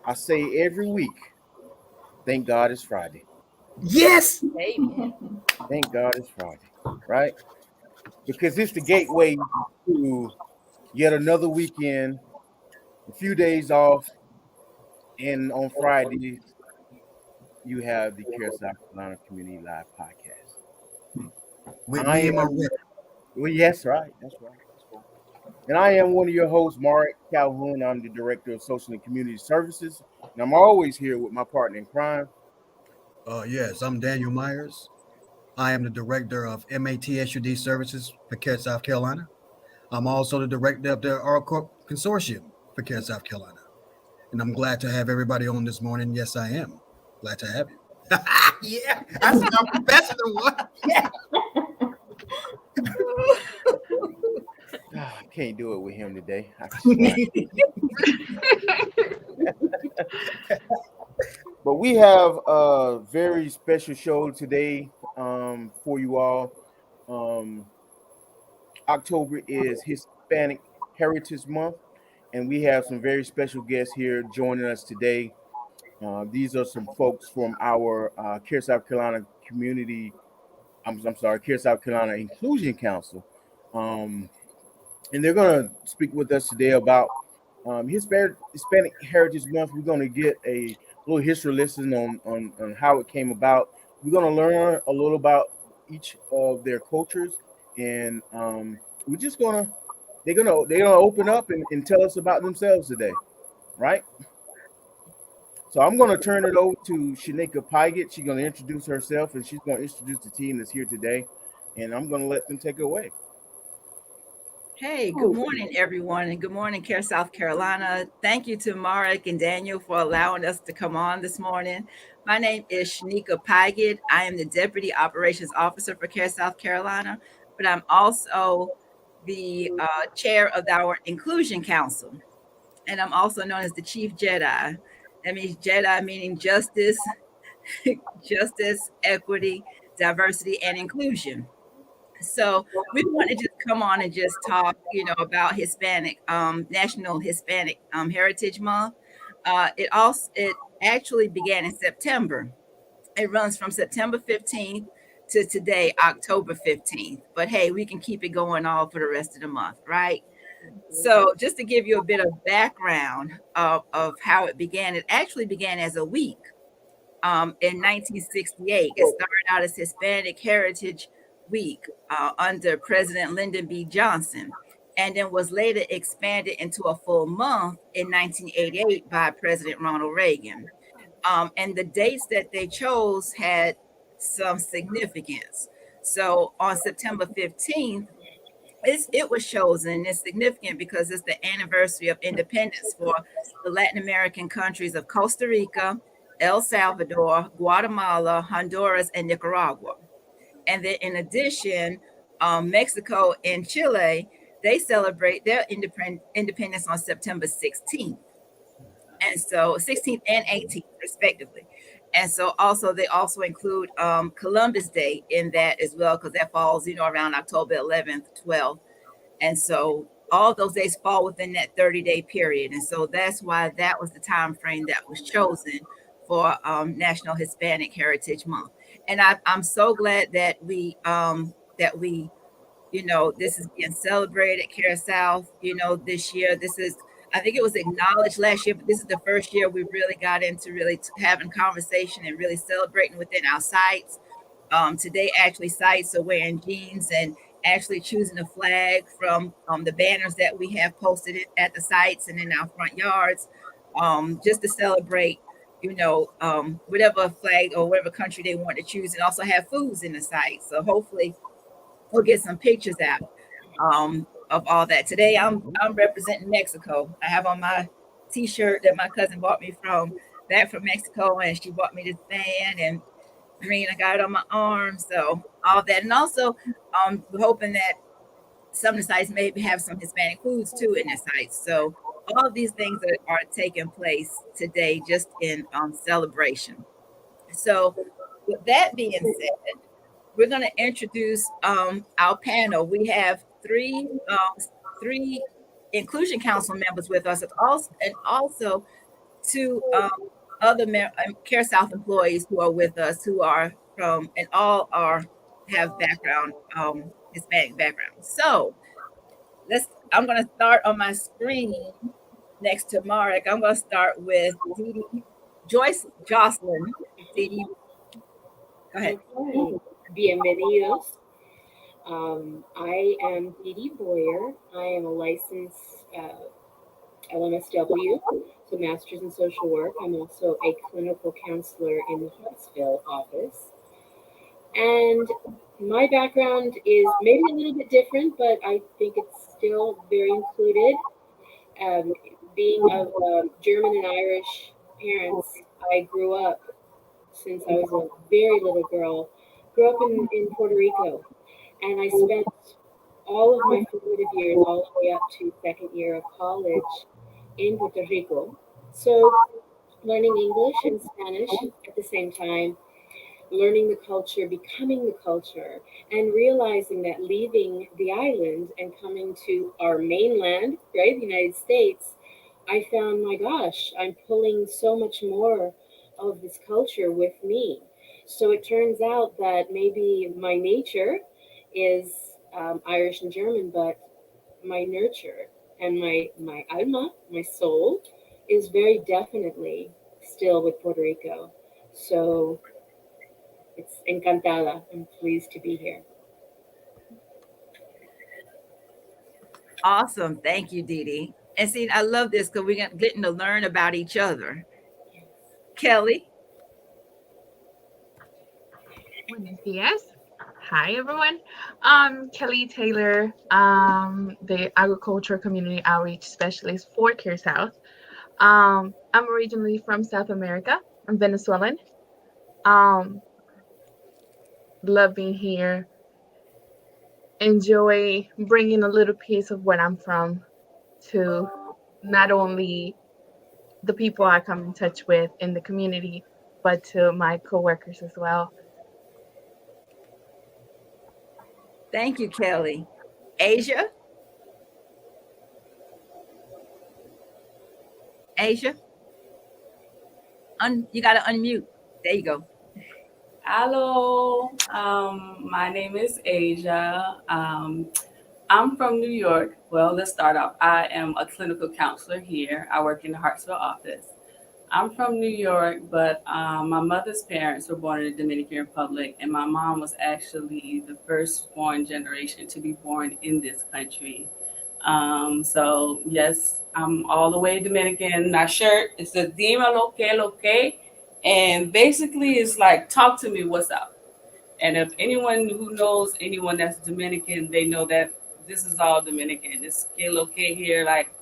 I say every week, thank God it's Friday. Yes. Amen. Thank God it's Friday, right? Because it's the gateway to yet another weekend, a few days off, and on Fridays you have the CareSouth Carolina Community Live podcast. With I me and my am rep. well, yes, right. That's right. That's right. And I am one of your hosts, Mark Calhoun. I'm the director of social and community services, and I'm always here with my partner in crime. Yes, I'm Daniel Myers. I am the director of MATSUD services for CARE South Carolina. I'm also the director of the R Corp Consortium for CARE South Carolina. And I'm glad to have everybody on this morning. Yes, I am. Glad to have you. Yeah, I sound professional. What? Yeah. I can't do it with him today. I swear. But we have a very special show today for you all. Um, October is Hispanic Heritage Month, and we have some very special guests here joining us today. These are some folks from our Care South Carolina community. I'm sorry, Care South Carolina Inclusion Council, um, and they're going to speak with us today about Hispanic Heritage Month. We're going to get a little history lesson on how it came about. We're going to learn a little about each of their cultures, and we're just gonna they're gonna open up and tell us about themselves today, right? So I'm going to turn it over to Shanika Pygott. She's going to introduce herself, and she's going to introduce the team that's here today, and I'm going to let them take it away. Hey, good morning, everyone, and good morning, Care South Carolina. Thank you to Marek and Daniel for allowing us to come on this morning. My name is Shanika Pygott. I am the Deputy Operations Officer for Care South Carolina, but I'm also the chair of our Inclusion Council, and I'm also known as the Chief Jedi. That means Jedi meaning justice, justice, equity, diversity, and inclusion. So we want to just come on and just talk, about Hispanic, National Hispanic Heritage Month. It actually began in September. It runs from September 15th to today, October 15th. But hey, we can keep it going all for the rest of the month, right? So just to give you a bit of background of how it began, it actually began as a week in 1968. It started out as Hispanic Heritage Week under President Lyndon B. Johnson, and then was later expanded into a full month in 1988 by President Ronald Reagan. And the dates that they chose had some significance. So on September 15th, it was chosen. It's significant because it's the anniversary of independence for the Latin American countries of Costa Rica, El Salvador, Guatemala, Honduras, and Nicaragua. And then in addition, Mexico and Chile, they celebrate their independence on September 16th. And so 16th and 18th, respectively. And so also they also include Columbus Day in that as well, because that falls, around October 11th, 12th. And so all those days fall within that 30-day period. And so that's why that was the time frame that was chosen for National Hispanic Heritage Month. And I'm so glad that we this is being celebrated at Care South, this year. I think it was acknowledged last year, but this is the first year we really got into really having conversation and really celebrating within our sites. Today, actually, sites are wearing jeans and actually choosing a flag from the banners that we have posted at the sites and in our front yards, just to celebrate, whatever flag or whatever country they want to choose, and also have foods in the site. So hopefully, we'll get some pictures out of all that. Today, I'm representing Mexico. I have on my T-shirt that my cousin bought me back from Mexico, and she bought me this band and green. I got it on my arm, so all that, and also we're hoping that some of the sites maybe have some Hispanic foods too in the sites. So all of these things are taking place today, just in celebration. So with that being said, we're going to introduce our panel. We have three inclusion council members with us, and also to other CareSouth employees who are with us, who are from, and all are have background, Hispanic background. So I'm going to start on my screen next to Marek. I'm going to start with Dee Dee, Joyce Jocelyn. Dee Dee, go ahead. Okay, bienvenidos. I am Dee Dee Boyer. I am a licensed LMSW, so Masters in Social Work. I'm also a clinical counselor in the Huntsville office. And my background is maybe a little bit different, but I think it's still very included. Um, Being of German and Irish parents, I grew up since I was a very little girl. Grew up in Puerto Rico, and I spent all of my formative years, all the way up to second year of college, in Puerto Rico. So, learning English and Spanish at the same time, learning the culture, becoming the culture, and realizing that leaving the island and coming to our mainland, right, the United States, I found, my gosh, I'm pulling so much more of this culture with me. So it turns out that maybe my nature is Irish and German, but my nurture and my alma, my soul, is very definitely still with Puerto Rico. So it's encantada. I'm pleased to be here. Awesome. Thank you, Dee Dee. And see, I love this because we're getting to learn about each other. Kelly. Buenos dias. Hi, everyone. Kelly Taylor, the Agriculture Community Outreach Specialist for CareSouth. I'm originally from South America. I'm Venezuelan. Um, love being here. Enjoy bringing a little piece of where I'm from to not only the people I come in touch with in the community, but to my coworkers as well. Thank you, Kelly. Asia. Asia. You got to unmute. There you go. Hello, my name is Asia. I'm from New York. Well, let's start off. I am a clinical counselor here. I work in the Hartsville office. I'm from New York, but my mother's parents were born in the Dominican Republic, and my mom was actually the first-born generation to be born in this country. So yes, I'm all the way Dominican. My shirt it says "Dime lo que," and basically it's like talk to me, what's up? And if anyone who knows anyone that's Dominican, they know that this is all Dominican. It's que lo que here. Like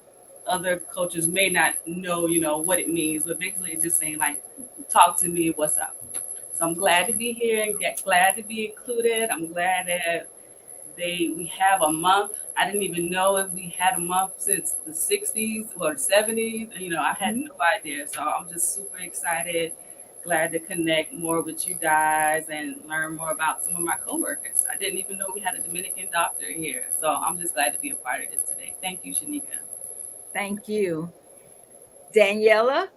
other cultures may not know, what it means, but basically it's just saying like, talk to me, what's up? So I'm glad to be here and glad to be included. I'm glad that we have a month. I didn't even know if we had a month since the 60s or 70s. I had no idea. So I'm just super excited, glad to connect more with you guys and learn more about some of my coworkers. I didn't even know we had a Dominican doctor here. So I'm just glad to be a part of this today. Thank you, Shanika. Thank you. Daniela.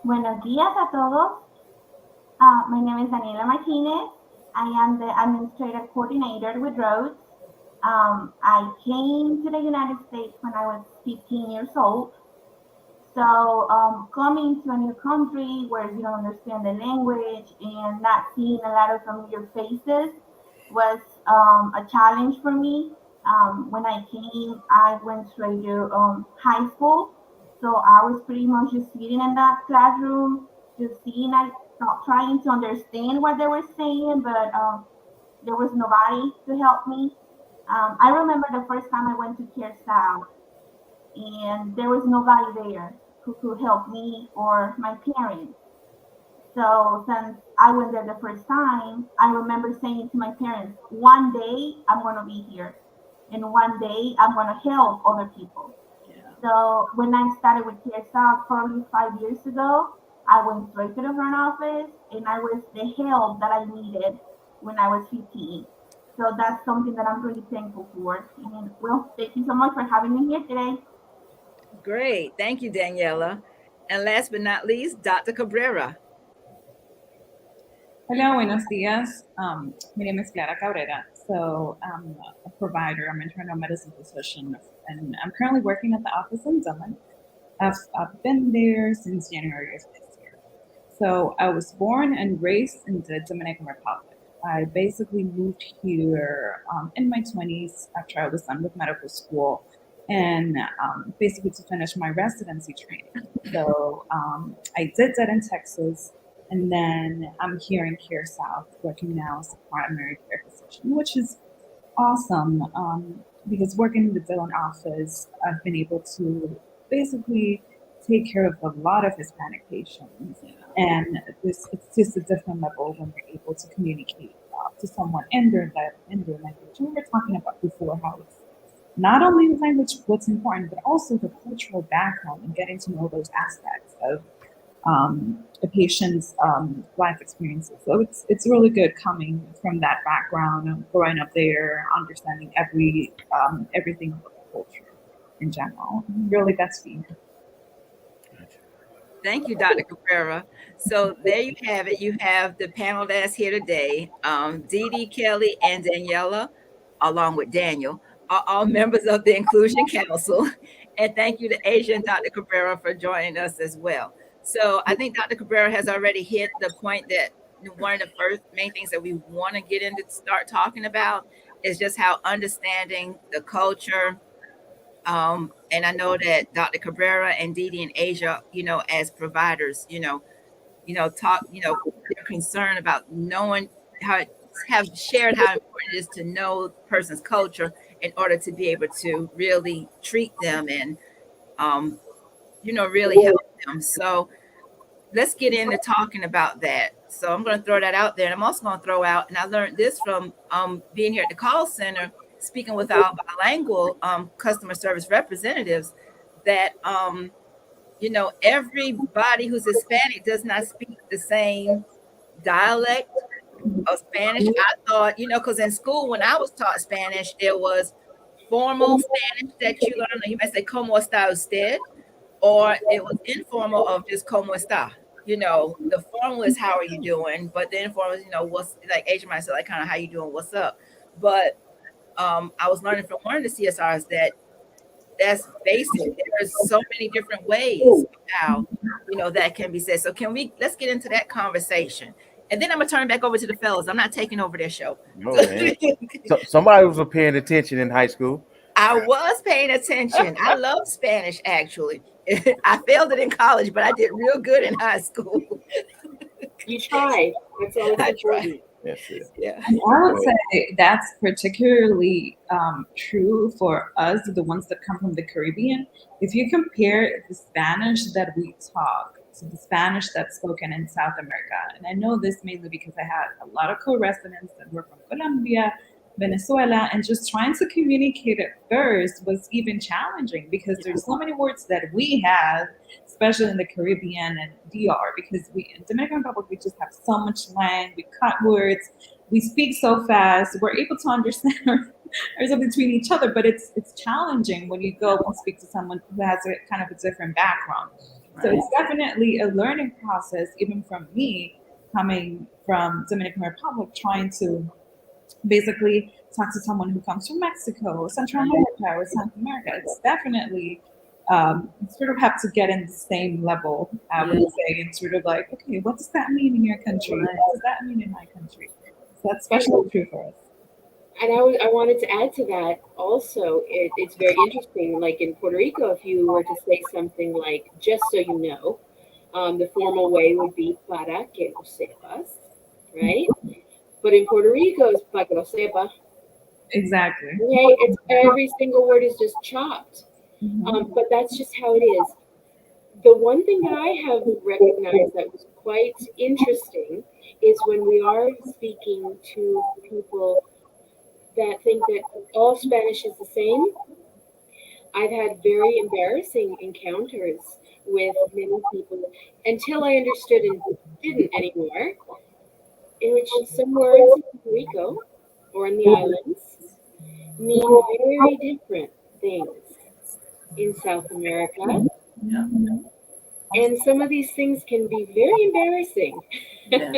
Buenos días a todos. My name is Daniela Martinez. I am the administrative coordinator with Rhodes. I came to the United States when I was 15 years old. So coming to a new country where you don't understand the language and not seeing a lot of familiar faces was a challenge for me. When I came, I went straight to high school. So I was pretty much just sitting in that classroom, just seeing, not trying to understand what they were saying, but there was nobody to help me. I remember the first time I went to CareSouth, and there was nobody there who could help me or my parents. So since I went there the first time, I remember saying to my parents, one day I'm going to be here, and one day I'm going to help other people. So when I started with CareSouth probably 5 years ago, I went straight to the front office, and I was the help that I needed when I was 15. So that's something that I'm really thankful for. And well, thank you so much for having me here today. Great. Thank you, Daniela. And last but not least, Dr. Cabrera. Hola, buenos días. My name is Clara Cabrera. So I'm a provider. I'm an internal medicine physician, and I'm currently working at the office in Dublin. I've been there since January of this year. So I was born and raised in the Dominican Republic. I basically moved here in my 20s after I was done with medical school and basically to finish my residency training. So I did that in Texas. And then I'm here in CareSouth working now as a primary care physician, which is awesome because working in the Dillon office, I've been able to basically take care of a lot of Hispanic patients. And it's just a different level when you're able to communicate to someone in their language. And we were talking about before how it's not only the language, what's important, but also the cultural background and getting to know those aspects of a patient's life experiences. So it's really good coming from that background, growing up there, understanding everything about the culture in general. Really best being here. Thank you, Dr. Cabrera. So there you have it. You have the panel that's here today. Dee Dee, Kelly, and Daniela, along with Daniel, are all members of the Inclusion Council. And thank you to Asia and Dr. Cabrera for joining us as well. So I think Dr. Cabrera has already hit the point that one of the first main things that we want to get into start talking about is just how understanding the culture, and I know that Dr. Cabrera and Dee Dee and Asia, as providers, talk, they're concerned about knowing how have shared how important it is to know the person's culture in order to be able to really treat them and, really help them. So let's get into talking about that. So I'm going to throw that out there. And I'm also going to throw out, and I learned this from being here at the call center, speaking with our bilingual customer service representatives, that, everybody who's Hispanic does not speak the same dialect of Spanish. I thought, because in school, when I was taught Spanish, there was formal Spanish that you learn. You might say, ¿Cómo está usted? Or it was informal of just como está. The formal is how are you doing, but the informal is, what's like Asian might say like kind of how you doing, what's up. But I was learning from one of the CSRs that that's basic. There's so many different ways of how that can be said. So let's get into that conversation. And then I'm gonna turn it back over to the fellas. I'm not taking over their show. No, man. So, somebody was paying attention in high school. I was paying attention. I love Spanish, actually. I failed it in college, but I did real good in high school. You tried. That's all I it's tried. important. That's it. Yeah. I would say that's particularly true for us, the ones that come from the Caribbean. If you compare the Spanish that we talk to the Spanish that's spoken in South America, and I know this mainly because I had a lot of co-residents that were from Colombia, Venezuela, and just trying to communicate at first was even challenging because there's so many words that we have, especially in the Caribbean and DR, because we in Dominican Republic we just have so much slang, we cut words, we speak so fast, we're able to understand ourselves between each other, but it's challenging when you go and speak to someone who has a kind of a different background. So it's definitely a learning process, even from me coming from Dominican Republic, trying to basically talk to someone who comes from Mexico, Central America, or South America. It's definitely sort of have to get in the same level, I would say, and sort of like, okay, what does that mean in your country? What does that mean in my country? So that's especially true for us. And I wanted to add to that also, it's very interesting. Like in Puerto Rico, if you were to say something like, just so you know, the formal way would be para que lo sepas, right? But in Puerto Rico, it's para que lo sepa. Exactly. Okay, it's every single word is just chopped. But that's just how it is. The one thing that I have recognized that was quite interesting is when we are speaking to people that think that all Spanish is the same. I've had very embarrassing encounters with many people until I understood and didn't anymore, in which some words in Puerto Rico or in the islands mean very different things in South America. Yeah. And some of these things can be very embarrassing. Yeah.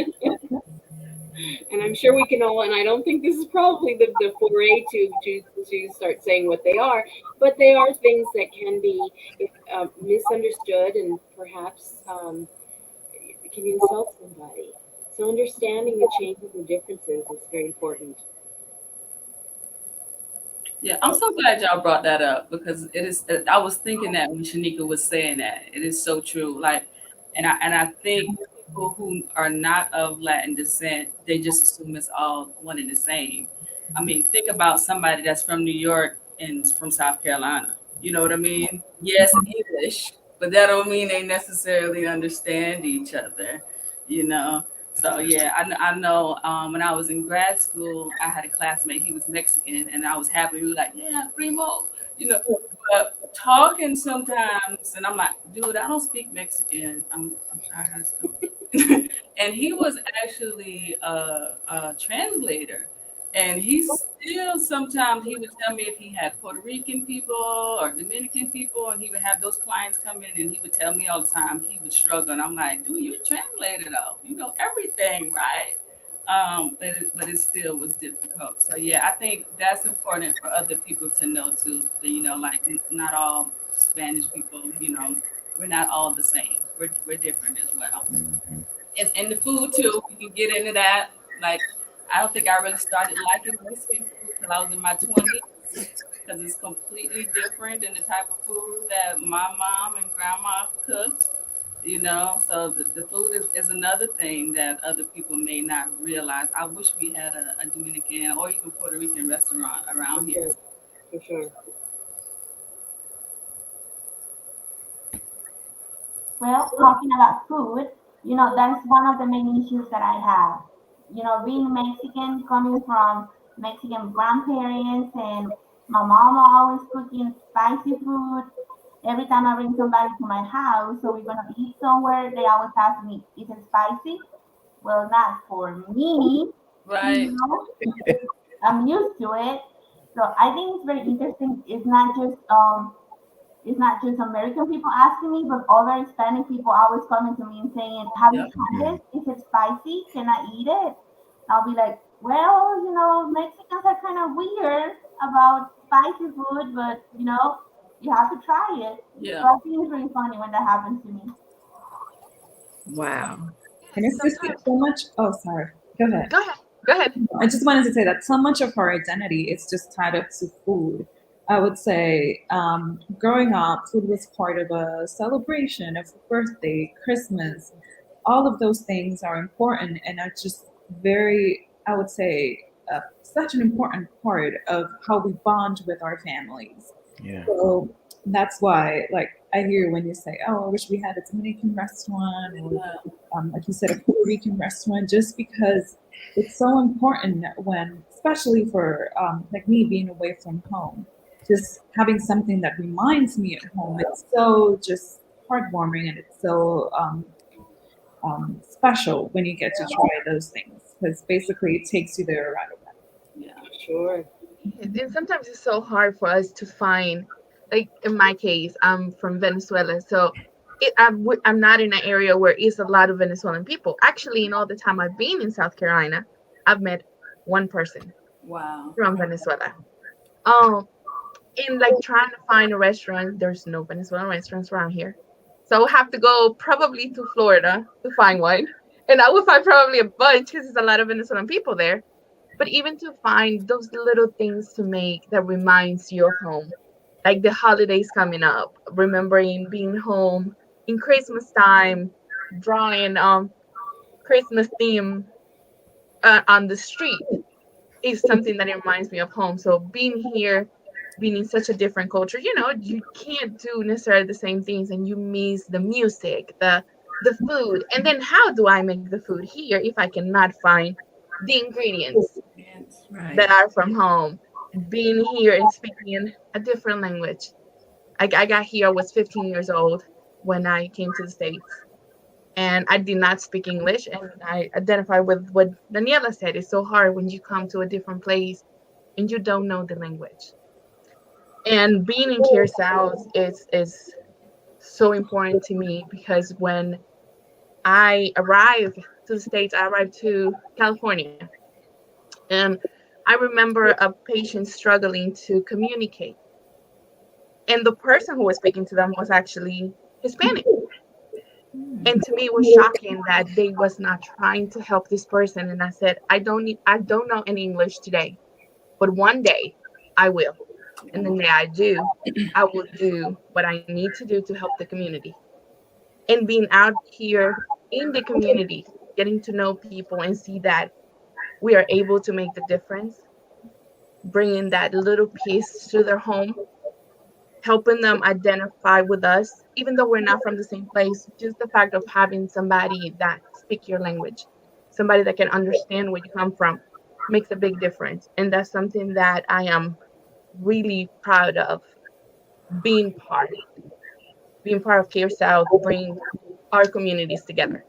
And I'm sure we can all, and I don't think this is probably the foray to start saying what they are, but they are things that can be misunderstood and perhaps can insult somebody. So understanding the changes and differences is very important. Yeah, I'm so glad y'all brought that up because it is. I was thinking that when Shanika was saying that, it is so true. Like, and I think people who are not of Latin descent, they just assume it's all one and the same. I mean, think about somebody that's from New York and from South Carolina. You know what I mean? Yes, English, but that don't mean they necessarily understand each other. You know. So yeah, I know. When I was in grad school, I had a classmate. He was Mexican, and I was happy. He was like, "Yeah, primo," you know. But talking sometimes, and I'm like, "Dude, I don't speak Mexican. I'm sorry, I just don't." And he was actually a translator, and he still sometimes he would tell me if he had Puerto Rican people or Dominican people, and he would have those clients come in, and he would tell me all the time he would struggle, and I'm like, dude, you're a translator though, you know everything, right? But it still was difficult. So yeah, I think that's important for other people to know too. That, like not all Spanish people, we're not all the same. We're different as well. Mhm. And the food too. We can get into that. Like, I don't think I really started liking Mexican food till I was in my 20s because it's completely different than the type of food that my mom and grandma cooked. So the food is another thing that other people may not realize. I wish we had a Dominican or even Puerto Rican restaurant For around here. sure. For sure. Well, talking about food, that's one of the main issues that I have. Being Mexican, coming from Mexican grandparents, and my mama always cooking spicy food. Every time I bring somebody to my house, so we're gonna eat somewhere, they always ask me, "Is it spicy?" Well, not for me. Right. I'm used to it. So I think it's very interesting. It's not just American people asking me, but other Hispanic people always coming to me and saying, "Have you Yep. tried Yeah. this? Is it spicy? Can I eat it?" I'll be like, "Well, Mexicans are kind of weird about spicy food, but you have to try it." So Yeah. I think it's really funny when that happens to me. Wow. And it's just Sometimes, so much. Oh, sorry. Go ahead. go ahead. Go ahead. I just wanted to say that so much of our identity is just tied up to food. I would say growing up, food was part of a celebration of birthday, Christmas. All of those things are important and are just very, I would say, such an important part of how we bond with our families. Yeah. So that's why, like, I hear when you say, "Oh, I wish we had a Dominican restaurant," or, like you said, a Puerto Rican restaurant, just because it's so important when, especially for like me being away from home, just having something that reminds me at home. It's so just heartwarming and it's so special when you get to try those things because basically it takes you there right away. Yeah. Sure. And sometimes it's so hard for us to find, like in my case, I'm from Venezuela, so I'm not in an area where it's a lot of Venezuelan people. Actually, in all the time I've been in South Carolina, I've met one person Wow. from Venezuela. Um, and like trying to find a restaurant, there's no Venezuelan restaurants around here, so I would have to go probably to Florida to find one, and I would find probably a bunch because there's a lot of Venezuelan people there. But even to find those little things to make that reminds you of home, like the holidays coming up, remembering being home in Christmas time, drawing Christmas theme on the street is something that reminds me of home. So being here, being in such a different culture, you can't do necessarily the same things, and you miss the music, the food, and then how do I make the food here if I cannot find the ingredients Yes. that Right. are from home, being here and speaking a different language. I got here, I was 15 years old when I came to the States. and I did not speak English. And I identify with what Daniela said. It's so hard when you come to a different place and you don't know the language. And being in Care South is so important to me because when I arrived to the States, I arrived to California, and I remember a patient struggling to communicate. And the person who was speaking to them was actually Hispanic. And to me, it was shocking that they was not trying to help this person. And I said, I don't know any English today, but one day I will. And the day I do, I will do what I need to do to help the community. And being out here in the community, getting to know people and see that we are able to make the difference, bringing that little piece to their home, helping them identify with us, even though we're not from the same place. Just the fact of having somebody that speak your language, somebody that can understand where you come from, makes a big difference. And that's something that I am really proud of being part, being part of Care South, bring our communities together,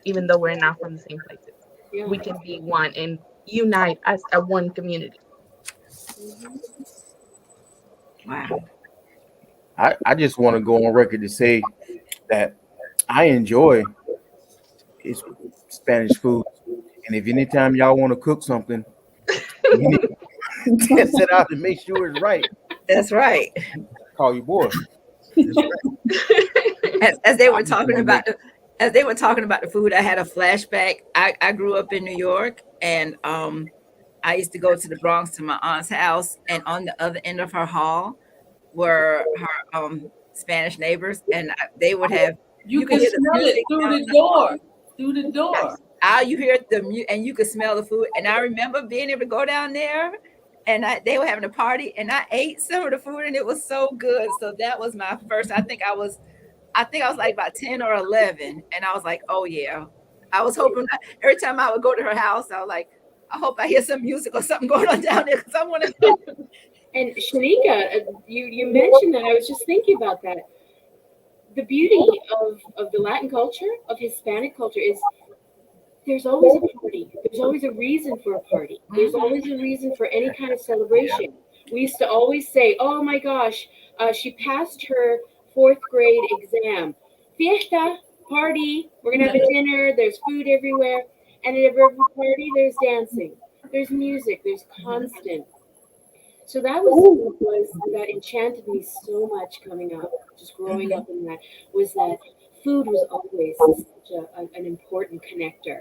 even though we're not from the same places. Yeah. We can be one and unite as a one community. Wow. I just want to go on record to say that I enjoy is Spanish food. And if anytime y'all want to cook something, you need to test it out and make sure it's right. That's right. Call your boy. As they I were just talking want to make about as they were talking about the food, I had a flashback. I grew up in New York, and I used to go to the Bronx to my aunt's house, and on the other end of her hall were her Spanish neighbors, and they would have You you could can hear the smell it music through down the in the hall. door. Through the door. You hear and you could smell the food. And I remember being able to go down there, and they were having a party, and I ate some of the food, and it was so good. So that was my first. I think I was like about 10 or 11, and I was like, oh yeah. I was hoping every time I would go to her house, I was like, I hope I hear some music or something going on down there because I want to go. And Shanika, you mentioned that. I was just thinking about that. The beauty of the Latin culture, of Hispanic culture, is there's always a party. There's always a reason for a party. There's always a reason for any kind of celebration. We used to always say, "Oh my gosh, she passed her fourth grade exam. Fiesta, party. We're gonna have a dinner. There's food everywhere, and at every party, there's dancing. There's music. There's constant." So that enchanted me so much coming up, just growing up in that, was that food was always such an important connector,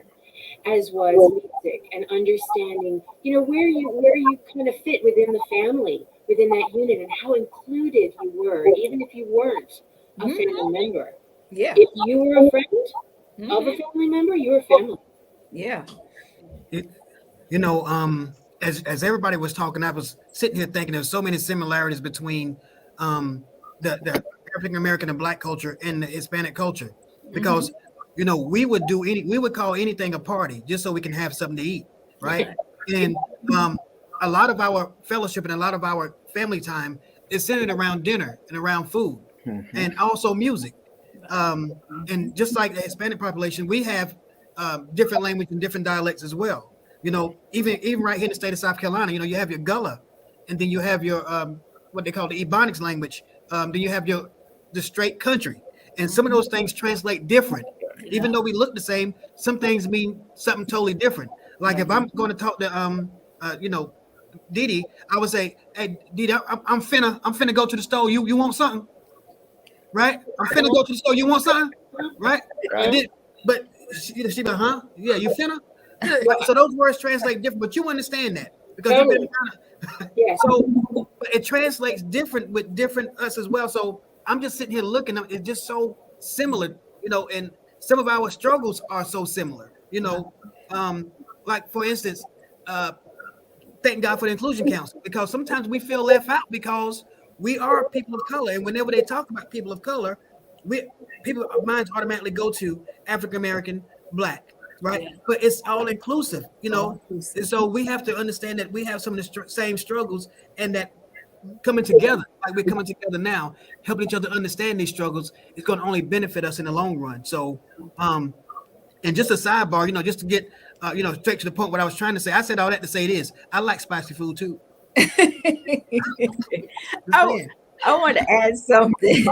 as was music and understanding, where you kind of fit within the family, within that unit, and how included you were, even if you weren't a family member. Yeah. If you were a friend of a family member, you were family. Yeah. You know, as everybody was talking, I was sitting here thinking there's so many similarities between the African American and Black culture and the Hispanic culture, because we would call anything a party just so we can have something to eat, right? And a lot of our fellowship and a lot of our family time is centered around dinner and around food, and also music. And just like the Hispanic population, we have different language and different dialects as well. Even right here in the state of South Carolina, you have your Gullah, and then you have your what they call the Ebonics language. Then you have the straight country, and some of those things translate different. Even though we look the same, some things mean something totally different. Like if I'm going to talk to Didi, I would say, "Hey, Didi, I'm finna go to the store. You want something, right? I'm finna go to the store. You want something, right?" But she be like, "Huh? Yeah, you finna." Yeah, so those words translate different, but you understand that because you've been so but it translates different with different us as well. So I'm just sitting here looking, it's just so similar, and some of our struggles are so similar, like for instance, thank God for the Inclusion Council, because sometimes we feel left out because we are people of color, and whenever they talk about people of color, people minds automatically go to African American, Black. Right, but it's all inclusive, And so we have to understand that we have some of the same struggles, and that coming together, like we're coming together now, helping each other understand these struggles is going to only benefit us in the long run. So, and just a sidebar, just to get, straight to the point, what I was trying to say, I said all that to say this: I like spicy food too. Just I, saying. I want to add something.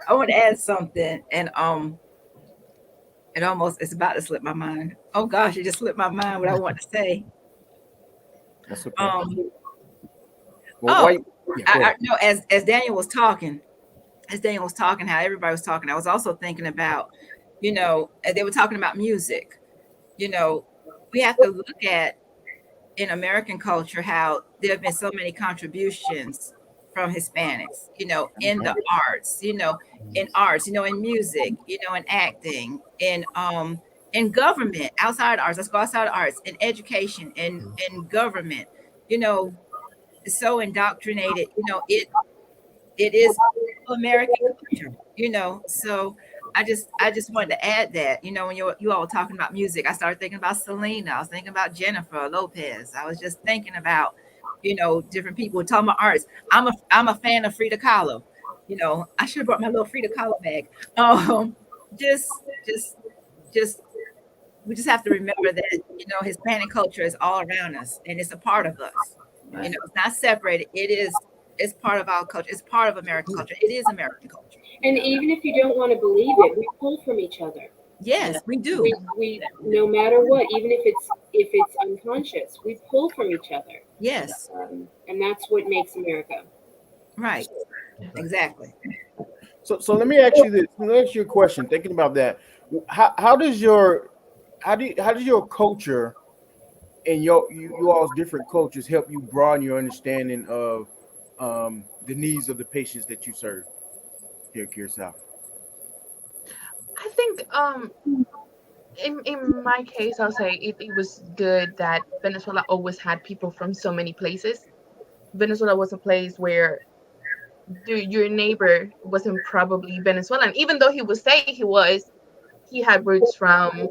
I want to add something, and it's about to slip my mind. Oh gosh, it just slipped my mind what I want to say. That's okay. Um, Well, oh, why? Yeah, go ahead. no, as Daniel was talking, how everybody was talking, I was also thinking about, they were talking about music. You know, we have to look at in American culture how there have been so many contributions from Hispanics, in the arts, in music, in acting, in government, outside arts. Let's go outside arts, in education, in government, you know, so indoctrinated, it is American culture, So I just wanted to add that, when you all were talking about music, I started thinking about Selena. I was thinking about Jennifer Lopez. I was just thinking about, different people talking about arts. I'm a fan of Frida Kahlo. I should have brought my little Frida Kahlo bag. Um, just just we just have to remember that, Hispanic culture is all around us and it's a part of us. Right. It's not separated. It's part of our culture. It's part of American culture. It is American culture. And even if you don't want to believe it, we pull from each other. Yes, we do. We no matter what, even if it's unconscious, we pull from each other, Yes, and that's what makes America. right. Exactly. So let me ask you this. Let me ask you a question. Thinking about that, how does your culture and you all's different cultures help you broaden your understanding of the needs of the patients that you serve here at CareSouth? I think in my case, I'll say it was good that Venezuela always had people from so many places. Venezuela was a place where your neighbor wasn't probably Venezuelan, even though he would say he was. He had roots from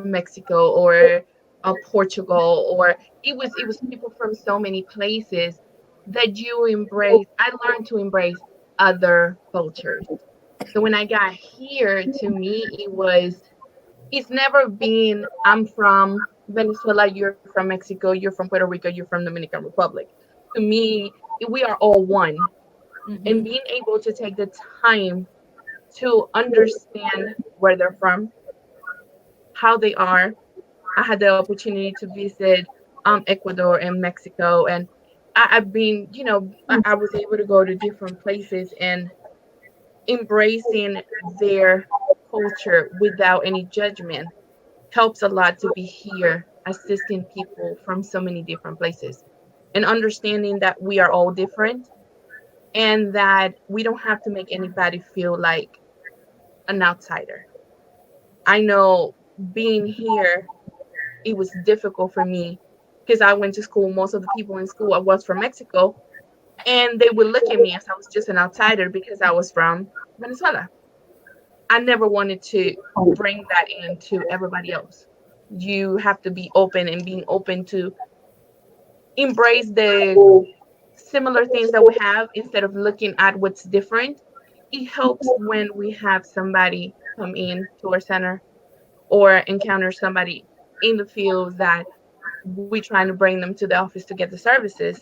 Mexico or Portugal, or it was people from so many places that you embrace. I learned to embrace other cultures. So when I got here, to me, it's never been I'm from Venezuela, you're from Mexico, you're from Puerto Rico, you're from Dominican Republic. To me, we are all one, and Hmm. being able to take the time to understand where they're from, how they are. I had the opportunity to visit Ecuador and Mexico, and I've been, I was able to go to different places and embracing their culture without any judgment helps a lot to be here assisting people from so many different places and understanding that we are all different and that we don't have to make anybody feel like an outsider. I know being here, it was difficult for me because I went to school. Most of the people in school I was from Mexico, and they would look at me as I was just an outsider because I was from Venezuela. I never wanted to bring that into everybody else. You have to be open, and being open to embrace the similar things that we have instead of looking at what's different. It helps when we have somebody come in to our center or encounter somebody in the field that we're trying to bring them to the office to get the services,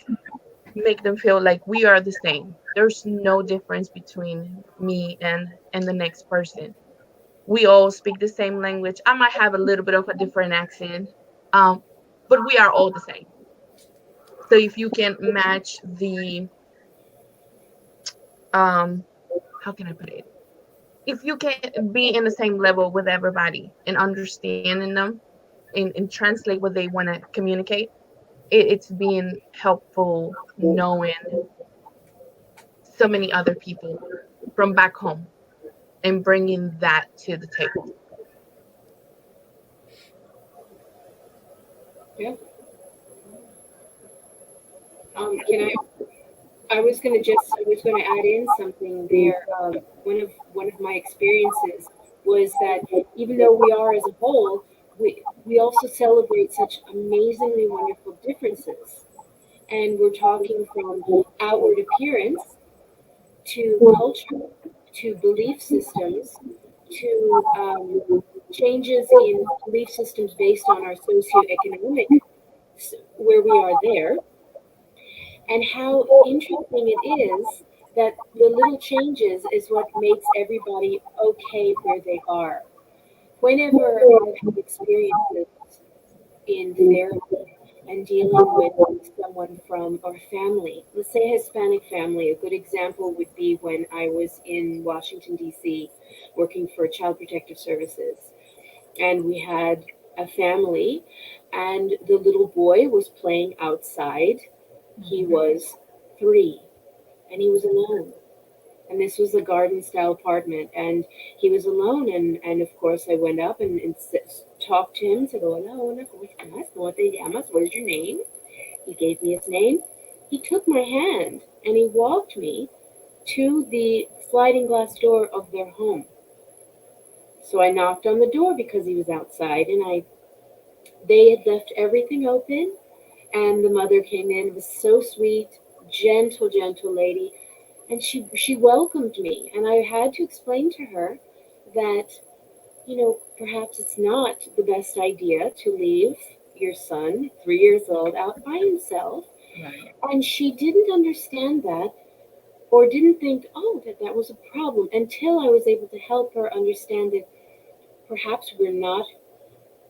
make them feel like we are the same. There's no difference between me and the next person. We all speak the same language. I might have a little bit of a different accent, um, but we are all the same. So if you can match the how can I put it? If you can be in the same level with everybody and understanding them and translate what they want to communicate, it's being helpful knowing so many other people from back home and bringing that to the table. Yeah. Can I? I was gonna add in something there. One of my experiences was that even though we are as a whole, we also celebrate such amazingly wonderful differences. And we're talking from outward appearance to culture, to belief systems, to changes in belief systems based on our socioeconomic, where we are there, and how interesting it is that the little changes is what makes everybody okay where they are. Whenever I've had experiences in therapy and dealing with someone from our family, let's say a Hispanic family, a good example would be when I was in Washington, D.C., working for Child Protective Services. And we had a family, and the little boy was playing outside. He was 3, and he was alone. And this was a garden style apartment, and he was alone. And of course, I went up and talked to him, said, Hola, hola, ¿cómo estás? ¿Cómo te llamas? What is your name? He gave me his name. He took my hand and he walked me to the sliding glass door of their home. So I knocked on the door because he was outside, and they had left everything open, and the mother came in. It was so sweet, gentle, gentle lady, and she welcomed me. And I had to explain to her that, perhaps it's not the best idea to leave your son, 3 years old, out by himself. Right. And she didn't understand that, or didn't think, oh, that was a problem, until I was able to help her understand that perhaps we're not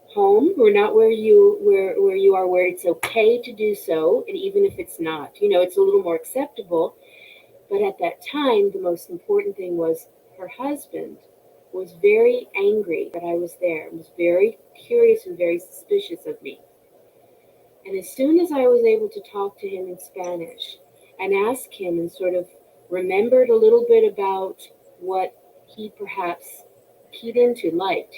home. We're not where you are, where it's okay to do so, and even if it's not, it's a little more acceptable. But at that time, the most important thing was her husband was very angry that I was there, and was very curious and very suspicious of me. And as soon as I was able to talk to him in Spanish and ask him, and sort of remembered a little bit about what he perhaps keyed into, liked,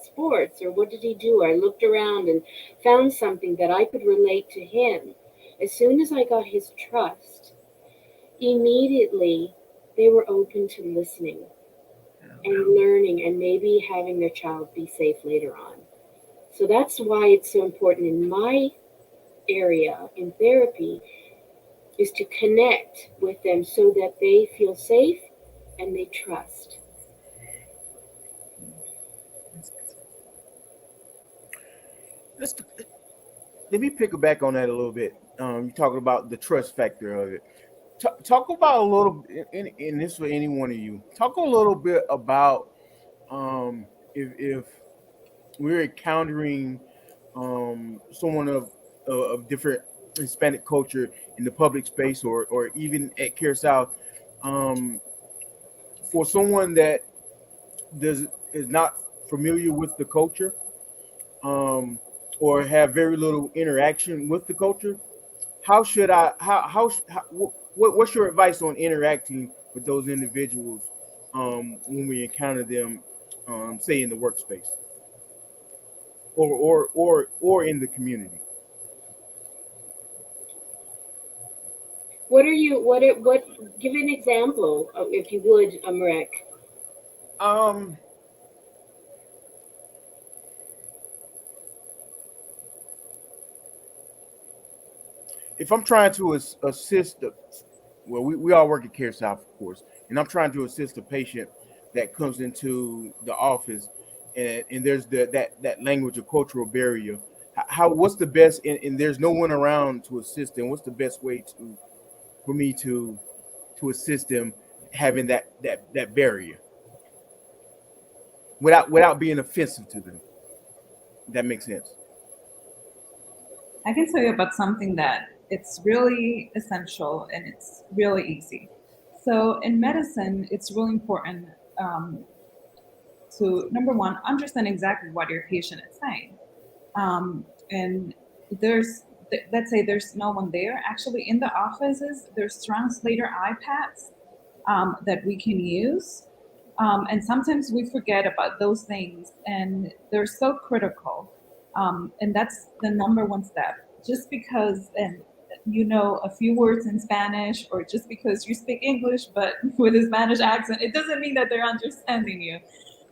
sports, or what did he do? I looked around and found something that I could relate to him. As soon as I got his trust, immediately they were open to listening and learning, and maybe having their child be safe later on. So that's why it's so important in my area in therapy, is to connect with them so that they feel safe and they trust. Let's let me pick back on that a little bit. You talking about the trust factor of it. Talk about a little, and this for any one of you. Talk a little bit about if we're encountering someone of different Hispanic culture in the public space, or even at CareSouth, um, for someone that does is not familiar with the culture, um, or have very little interaction with the culture. How should I? What's your advice on interacting with those individuals when we encounter them, say in the workspace, or in the community? What give an example, if you would, Marek. Um, if I'm trying to assist, well, we all work at CareSouth, of course, and I'm trying to assist a patient that comes into the office, and there's that language or cultural barrier. How what's the best? And there's no one around to assist them. What's the best way for me to assist them having that barrier without being offensive to them? That makes sense. I can tell you about something that it's really essential and it's really easy. So in medicine, it's really important to number one understand exactly what your patient is saying. And there's let's say there's no one there. Actually, in the offices, there's translator iPads that we can use. And sometimes we forget about those things, and they're so critical. And that's the number one step. Just because and you know a few words in Spanish, or just because you speak English but with a Spanish accent, it doesn't mean that they're understanding you.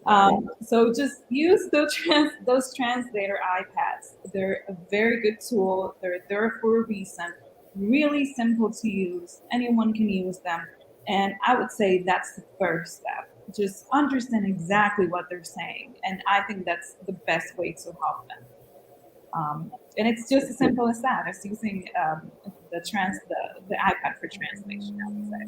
Right. So just use those translator iPads. They're a very good tool. They're there for a reason. really simple to use. Anyone can use them. And I would say that's the first step. Just understand exactly what they're saying. And I think that's the best way to help them. And it's just as simple as that, as using the iPad for translation, I would say.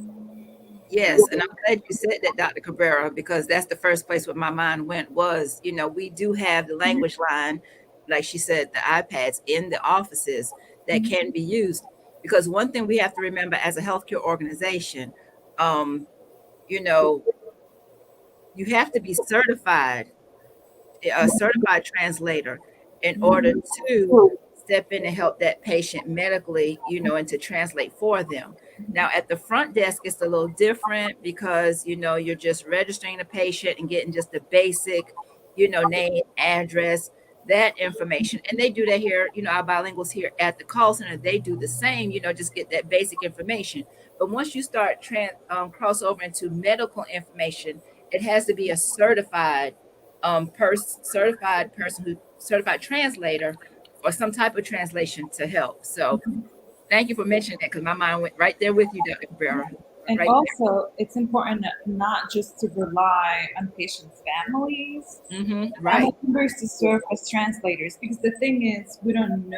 Yes, and I'm glad you said that, Dr. Cabrera, because that's the first place where my mind went was, we do have the language line, like she said, the iPads in the offices that can be used. Because one thing we have to remember as a healthcare organization, um, you know, you have to be certified, a certified translator, in order to step in and help that patient medically, and to translate for them. Now, at the front desk, it's a little different because, you're just registering the patient and getting just the basic, name, address, that information. And they do that here, our bilinguals here at the call center, they do the same, just get that basic information. But once you start cross over into medical information, it has to be a certified person who certified translator or some type of translation to help. So thank you for mentioning that because my mind went right there with you, Dr. Cabrera. And Right also, it's important not just to rely on patients' families, there. Right. family members to serve as translators, because the thing is, we don't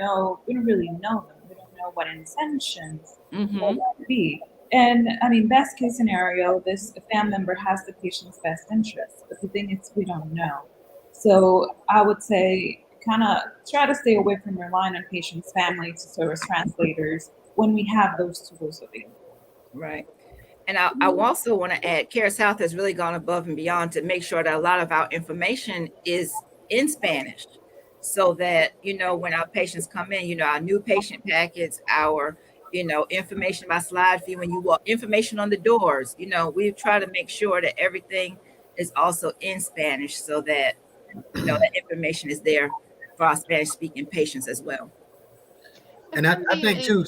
really know them. We don't know what intentions Mm-hmm. there might be. And I mean, best case scenario, this family member has the patient's best interest, but the thing is, we don't know. So I would say, kind of try to stay away from relying on patients' family to serve as translators when we have those tools available. Right. And I also want to add, CareSouth has really gone above and beyond to make sure that a lot of our information is in Spanish so that, when our patients come in, our new patient packets, our, information by slide fee, when you walk, information on the doors, we try to make sure that everything is also in Spanish so that, that information is there for our Spanish speaking patients as well. I And I, think I think they too.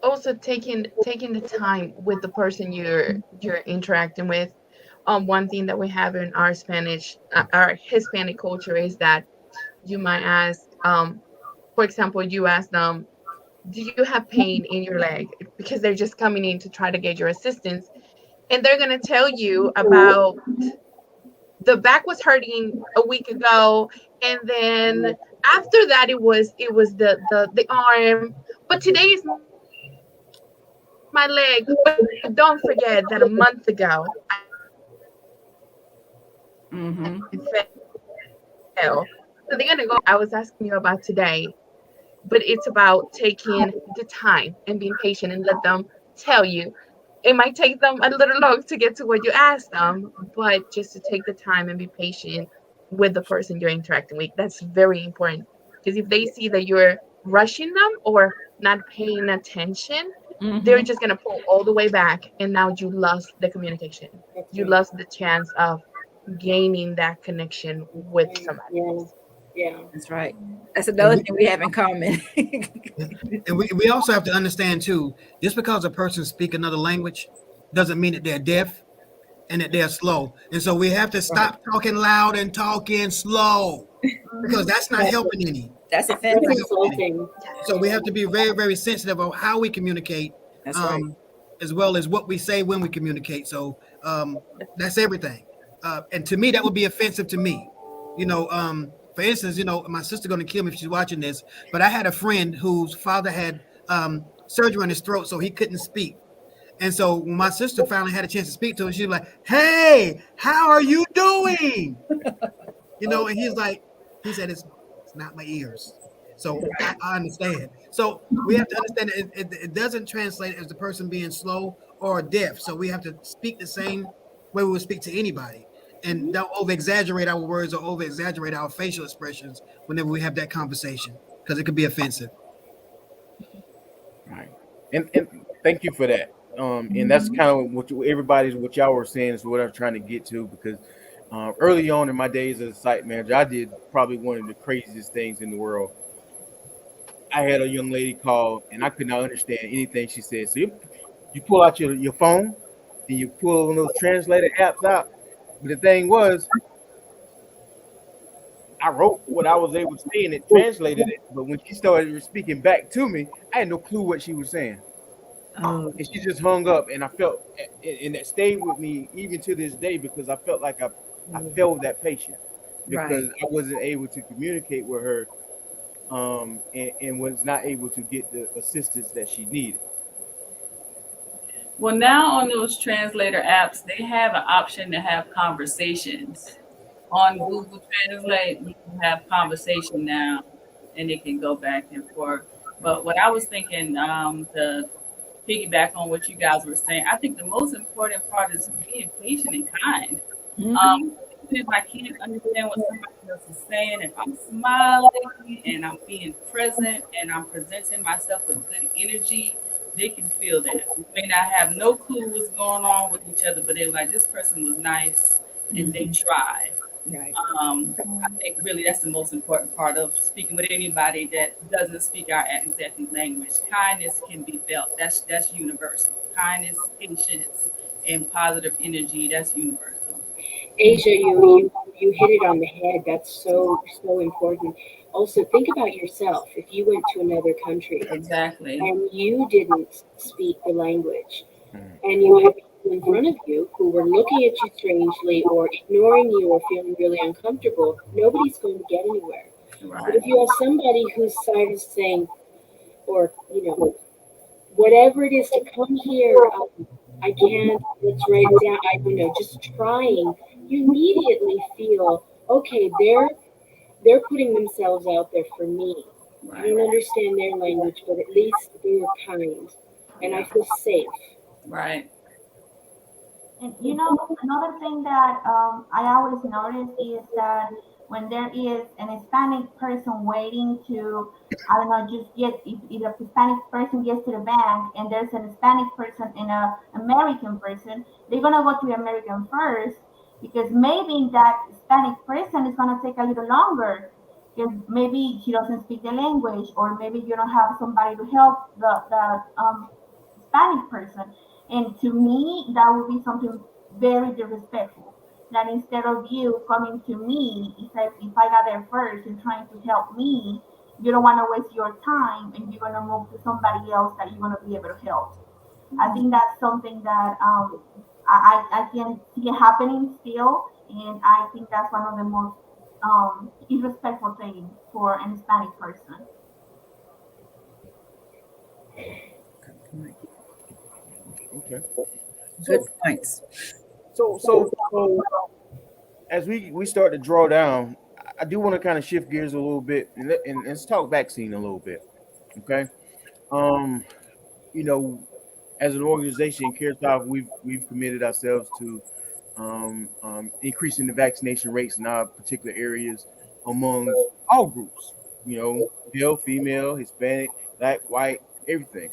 also taking the time with the person you're interacting with. One thing that we have in our our Hispanic culture is that you might ask, for example, you ask them, do you have pain in your leg? Because they're just coming in to try to get your assistance, and they're going to tell you about the back was hurting a week ago, and then after that it was the arm, but today is my leg. But don't forget that a month ago I fell and fell. Mm-hmm. So they're gonna go over everything I was asking you about today, but it's about taking the time and being patient and let them tell you. It might take them a little long to get to what you asked them, but just to take the time and be patient with the person you're interacting with, that's very important. Because if they see that you're rushing them or not paying attention, they're Mm-hmm. just going to pull all the way back, and now you lost the communication. That's You right. lost the chance of gaining that connection with Right. somebody Yeah. else. Yeah. That's right. That's And another we thing we have in common. and we also have to understand too, just because a person speak another language doesn't mean that they're deaf and that they're slow. And so we have to Right. stop talking loud and talking slow because that's not Exactly. helping any. That's That's Not offensive. helping any. insulting. So we have to be very, very sensitive of how we communicate, That's right. um, as well as what we say when we communicate. So that's everything. And to me, that would be offensive to me. For instance, my sister going to kill me if she's watching this, but I had a friend whose father had surgery on his throat, so he couldn't speak. And so when my sister finally had a chance to speak to him, she was like, "Hey, how are you doing?" And he said, "It's not my ears." So I understand. So we have to understand that it doesn't translate as the person being slow or deaf. So we have to speak the same way we would speak to anybody, and don't over exaggerate our words or over exaggerate our facial expressions whenever we have that conversation because it could be offensive. Right. And thank you for that. And that's kind of what y'all were saying is what I'm trying to get to because early on in my days as a site manager, I did probably one of the craziest things in the world. I had a young lady call and I could not understand anything she said. So you pull out your phone and you pull one of those translator apps out. But the thing was, I wrote what I was able to say and it translated it. But when she started speaking back to me, I had no clue what she was saying. Oh, And she just hung up, and I felt, and that stayed with me even to this day because I felt like I failed that patient right. because I wasn't able to communicate with her, and was not able to get the assistance that she needed. Well, now on those translator apps, they have an option to have conversations. On Google Translate, you can have conversation now, and it can go back and forth. But what I was thinking, to piggyback on what you guys were saying, I think the most important part is being patient and kind. Hmm. Even if I can't understand what somebody else is saying, if I'm smiling and I'm being present and I'm presenting myself with good energy, they can feel that. We may not have no clue what's going on with each other, but they're like, this person was nice and they Hmm. tried. Right. I think really that's the most important part of speaking with anybody that doesn't speak our exact language. Kindness can be felt. That's universal. Kindness, patience, and positive energy. That's universal. Asia, you hit it on the head. That's so important. Also, think about yourself. If you went to another country Exactly. and you didn't speak the language, Mhm. and you had people in front of you who were looking at you strangely or ignoring you or feeling really uncomfortable, nobody's going to get anywhere. But Right. if you have somebody who's sort of saying, or whatever it is, to come here, I can't, let's write it down, I don't know, just trying, you immediately feel, okay, they're putting themselves out there for me. I Right. don't understand their language, but at least they're kind, and I Yeah. feel safe. Right. And another thing that I always notice is that when there is an Hispanic person waiting to, I don't know, just get, if a Hispanic person gets to the bank and there's an Hispanic person and a American person, they're gonna go to the American first because maybe that Hispanic person is gonna take a little longer because maybe she doesn't speak the language or maybe you don't have somebody to help the Hispanic person. And to me, that would be something very disrespectful. That instead of you coming to me, if I got there first and trying to help me, you don't want to waste your time and you're going to move to somebody else that you're going to be able to help. I think that's something that I can see it happening still. And I think that's one of the most disrespectful things for an Hispanic person. Okay. Good So points. so as we start to draw down, I do want to kind of shift gears a little bit and let's talk vaccine a little bit. Okay. Um, you know, as an organization, CareSouth, we've committed ourselves to increasing the vaccination rates in our particular areas amongst all groups. Male, female, Hispanic, black, white, everything.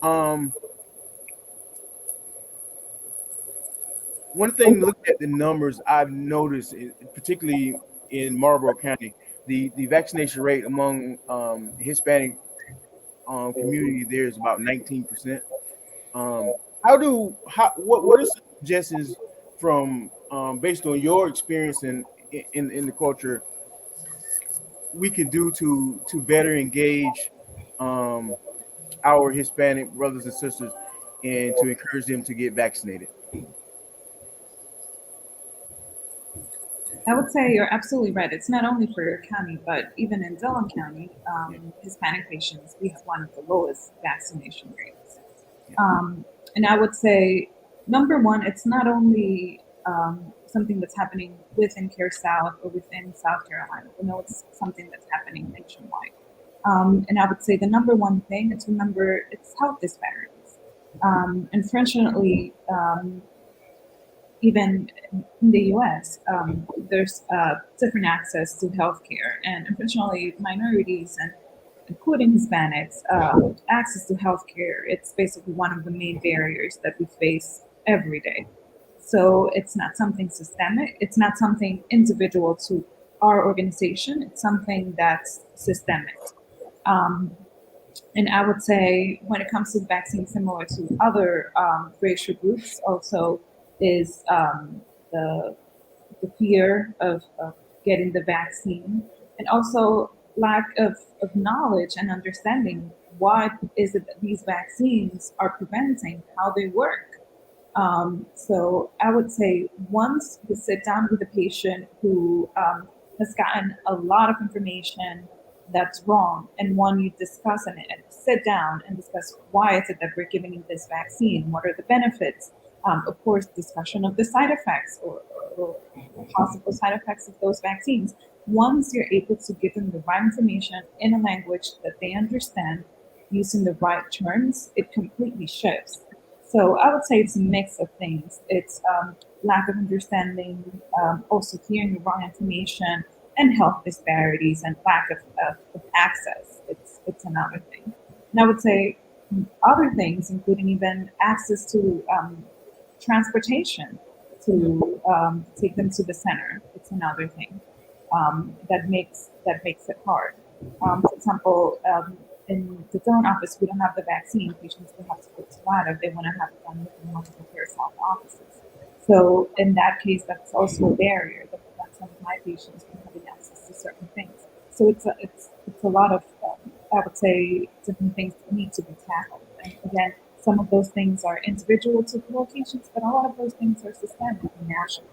Um, One thing, looking at the numbers, I've noticed, particularly in Marlborough County, the vaccination rate among Hispanic community there is about 19%. Um, what are some suggestions from based on your experience in the culture we could do to better engage um, our Hispanic brothers and sisters and to encourage them to get vaccinated? I would say you're absolutely right. It's not only for your county, but even in Dillon County, Yeah, Hispanic patients, we have one of the lowest vaccination rates. yeah, And I would say, number one, it's not only something that's happening within Care South or within South Carolina. We know it's something that's happening nationwide. And I would say the number one thing is remember it's health disparities. Unfortunately, even in the US, there's different access to healthcare, and unfortunately, minorities and including Hispanics, access to healthcare, it's basically one of the main barriers that we face every day. So it's not something systemic, it's not something individual to our organization, it's something that's systemic. Um, and I would say when it comes to vaccines, similar to other racial groups, also is the, the fear of getting the vaccine, and also lack of knowledge and understanding what is it that these vaccines are preventing, how they work. So I would say once you sit down with a patient who has gotten a lot of information that's wrong, and one you discuss and sit down and discuss why is it that we're giving you this vaccine, what are the benefits, of course, discussion of the side effects or possible side effects of those vaccines. Once you're able to give them the right information in a language that they understand, using the right terms, it completely shifts. So I would say it's a mix of things. It's lack of understanding, also hearing the wrong information, and health disparities and lack of access. It's another thing. And I would say other things, including even access to transportation to take them to the center. It's another thing that makes it hard. For example, in the zone office, we don't have the vaccine. Patients will have to go to LADA if they want to have it done within multiple CareSouth offices. So in that case, that's also a barrier that prevents some of my patients from having access to certain things. So it's a lot of I would say different things that need to be tackled. And again, some of those things are individual to locations, but a lot of those things are systemic and national.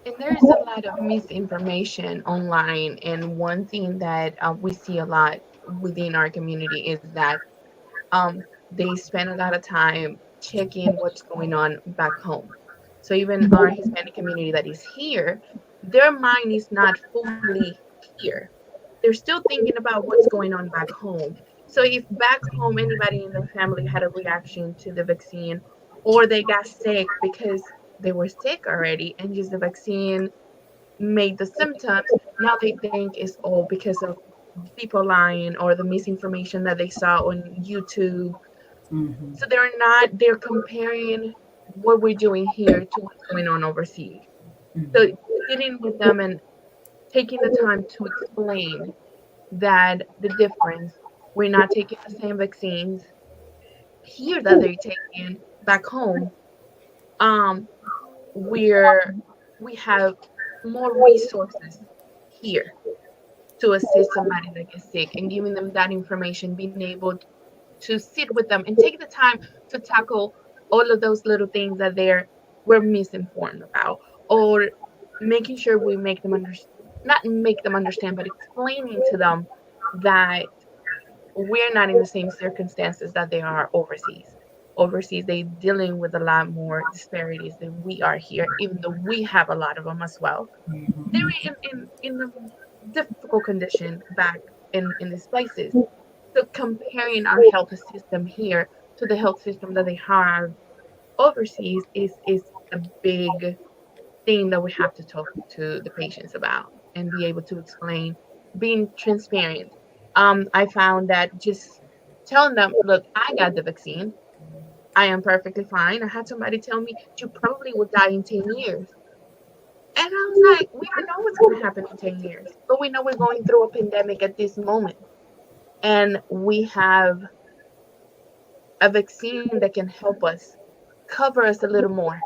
And there is a lot of misinformation online. And one thing that we see a lot within our community is that they spend a lot of time checking what's going on back home. So even our Hispanic community that is here, their mind is not fully here. They're still thinking about what's going on back home. So if back home anybody in their family had a reaction to the vaccine, or they got sick because they were sick already and just the vaccine made the symptoms, now they think it's all because of people lying or the misinformation that they saw on YouTube. Mhm. So they're comparing what we're doing here to what's going on overseas. So Mhm. sitting with them and taking the time to explain that the difference, we're not taking the same vaccines here that they're taking back home. Um, we're we have more resources here to assist somebody that gets sick and giving them that information, being able to sit with them and take the time to tackle all of those little things that we're misinformed about, or making sure we make them not make them understand, but explaining to them that we're not in the same circumstances that they are overseas. Overseas, they dealing with a lot more disparities than we are here, even though we have a lot of them as well. They're in a difficult condition back in these places. So comparing our health system here to the health system that they have overseas is a big thing that we have to talk to the patients about and be able to explain, being transparent. I found that just telling them, look, I got the vaccine. I am perfectly fine. I had somebody tell me you probably will die in 10 years. And I was like, we don't know what's going to happen in 10 years, but we know we're going through a pandemic at this moment. And we have a vaccine that can help us cover us a little more.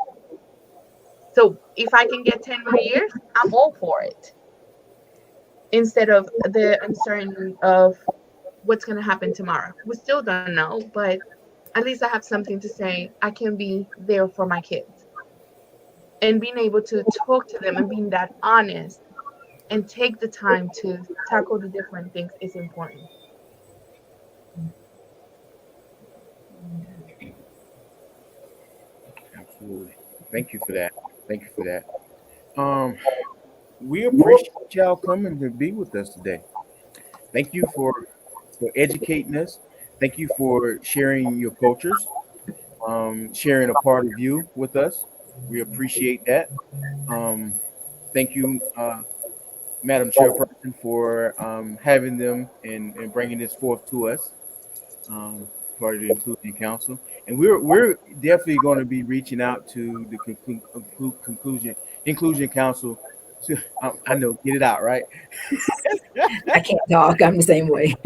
So if I can get 10 more years, I'm all for it. Instead of the uncertainty of what's going to happen tomorrow. We still don't know, but at least I have something to say. I can be there for my kids. And being able to talk to them and being that honest and take the time to tackle the different things is important. Absolutely. Thank you for that. Thank you for that. Um, we appreciate y'all coming to be with us today. Thank you for educating us. Thank you for sharing your cultures, sharing a part of you with us. We appreciate that. Um, thank you, Madam Chairperson, for having them and bringing this forth to us, part of the Inclusion Council. And we're definitely going to be reaching out to the conclusion Inclusion Council. To I know, get it out right. I can't talk. I'm the same way.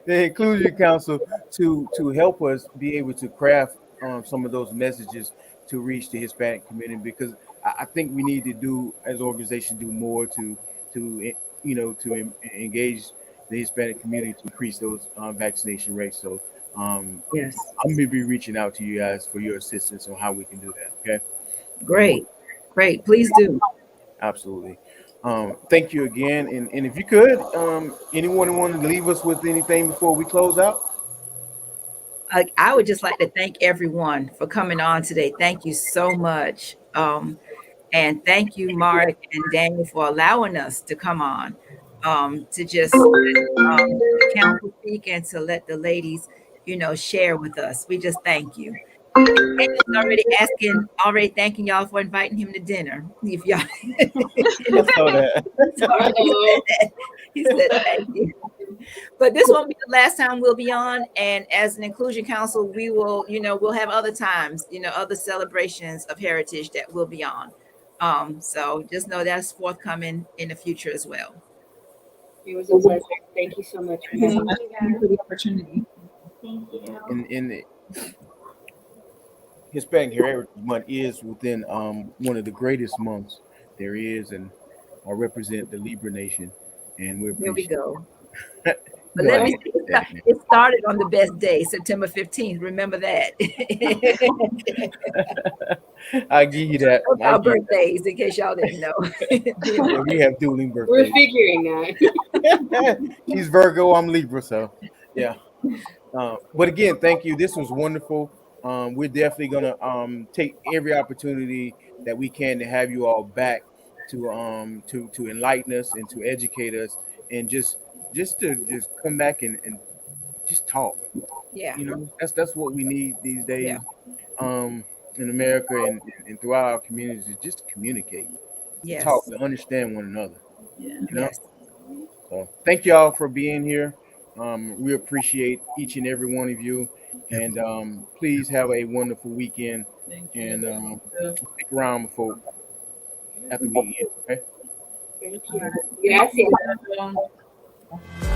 The Inclusion Council to help us be able to craft some of those messages to reach the Hispanic community, because I think we need to do, as organizations, do more to engage the Hispanic community to increase those vaccination rates. So Yes. I'm gonna be reaching out to you guys for your assistance on how we can do that. Okay. Um, Great. Great. Please do. Absolutely. Thank you again. And if you could, anyone want to leave us with anything before we close out? I would just like to thank everyone for coming on today. Thank you so much. And thank you, Mark and Daniel, for allowing us to come on to just the council speak and to let the ladies, share with us. We just thank you. And Daniel's already thanking y'all for inviting him to dinner. If y'all, I saw that. he's already said that. He said thank you. But this won't be the last time we'll be on. And as an inclusion council, we will, we'll have other times, other celebrations of heritage that we'll be on. So just know that's forthcoming in the future as well. It was a pleasure. Thank you so much for Thank you so having much me. for the opportunity. Thank you. In the Hispanic Heritage Month is within one of the greatest months there is, and I represent the Libra Nation, and we There we appreciate go. it. But No, I let me need see, to say that, man. it started on the best day, September 15th. Remember that. I give you that. Of I our give you birthdays, in case y'all didn't know. that. Yeah, we have dueling We're birthdays. figuring that. She's Virgo, I'm Libra, so yeah. But again, thank you. This was wonderful. We're definitely gonna take every opportunity that we can to have you all back to enlighten us and to educate us, and just come back and just talk. Yeah, That's what we need these yeah, days in America and throughout our communities, is just to communicate, to talk, yes, to understand one another. Yeah. You know. yes, So thank y'all for being here. We appreciate each and every one of you. And please have a wonderful weekend. Thank And you. stick around before after we end. Okay. Thank All you. right. Gracias. Thank you.